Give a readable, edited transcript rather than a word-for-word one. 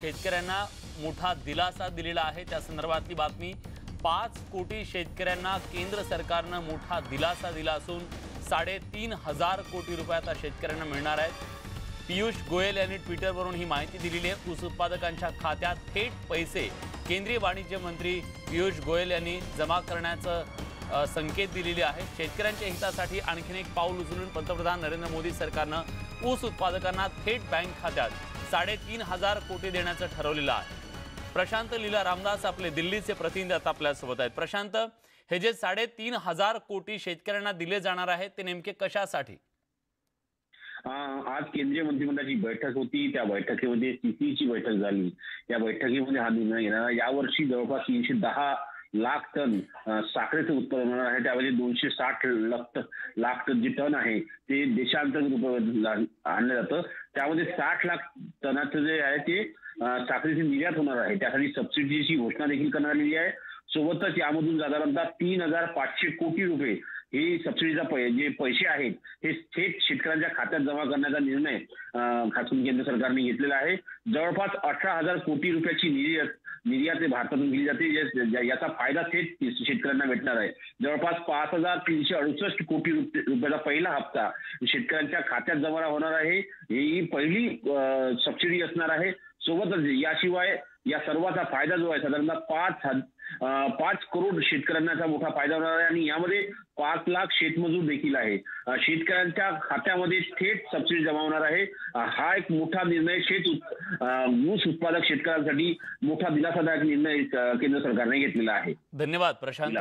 शेतकऱ्यांना मोठा दिलासा दिलेला आहे। त्या संदर्भातली बातमी 5 कोटी शेतकऱ्यांना केंद्र सरकारने मोठा दिलासा दिला असून 3,500 कोटी रुपये आता शेतकऱ्यांना मिळणार आहेत। पीयूष गोयल यांनी ट्विटरवरून ही माहिती दिलेली आहे। ऊस उत्पादकांच्या खात्यात थेट पैसे केंद्रीय वाणिज्य मंत्री पीयूष गोयल यांनी जमा करण्याचे संकेत दिलेले आहे। शेतकऱ्यांच्या हितासाठी आणखी एक पाऊल उचलून पंतप्रधान नरेंद्र मोदी सरकारने ऊस उत्पादकांना थेट बँक खात्यात 3,500 कोटी देण्याचं ठरवलेलं आहे। प्रशांत लीला रामदास आपले दिल्लीचे प्रतिनिधी आता आपल्या सोबत आहेत। प्रशांत, हे जे 3,500 कोटी शेतकऱ्यांना दिले जाणार आहेत ते नेमके कशासाठी? आज केंद्रीय मंत्रिमंडळाची बैठक होती। त्या बैठकीमध्ये सीसीची बैठक झाली। या बैठकीमध्ये हा निर्णय घेण्यात यावर्षी जवळपास 310 लाख टन साखरेचं उत्पादन होणार आहे। त्यामध्ये 260 लाख टन जे टन आहे ते देशांतर्गत आणलं जातं। त्यामध्ये 60 लाख टनाचं जे आहे ते साखरेची निर्यात होणार आहे। त्यासाठी सबसिडीची घोषणा देखील करण्यात आलेली आहे। सोबतच यामधून साधारणतः 3,500 कोटी रुपये हे सबसिडीचा जे पैसे आहेत हे थेट शेतकऱ्यांच्या खात्यात जमा करण्याचा निर्णय खास केंद्र सरकारने घेतलेला आहे। जवळपास 18,000 कोटी रुपयाची निर्यात भारतातून केली जाते। याचा फायदा थेट शेतकऱ्यांना भेटणार आहे। जवळपास 5,368 कोटी रुपयाचा पहिला हप्ता शेतकऱ्यांच्या खात्यात जमा होणार आहे। ही पहिली सबसिडी असणार आहे। सोबतच याशिवाय या सर्वाचा फायदा जो आहे साधारणतः 5 करोड शेतकऱ्यांना मोठा फायदा होणार आहे आणि यामध्ये 5 लाख शेतमजूर देखील आहे। शेतकऱ्यांच्या खात्यामध्ये थेट सबसिडी जमा होणार आहे। हा एक मोठा निर्णय ऊस उत्पादक शेतकऱ्यांसाठी मोठा दिलासादायक निर्णय केंद्र सरकारने घेतलेला आहे। धन्यवाद प्रशांत।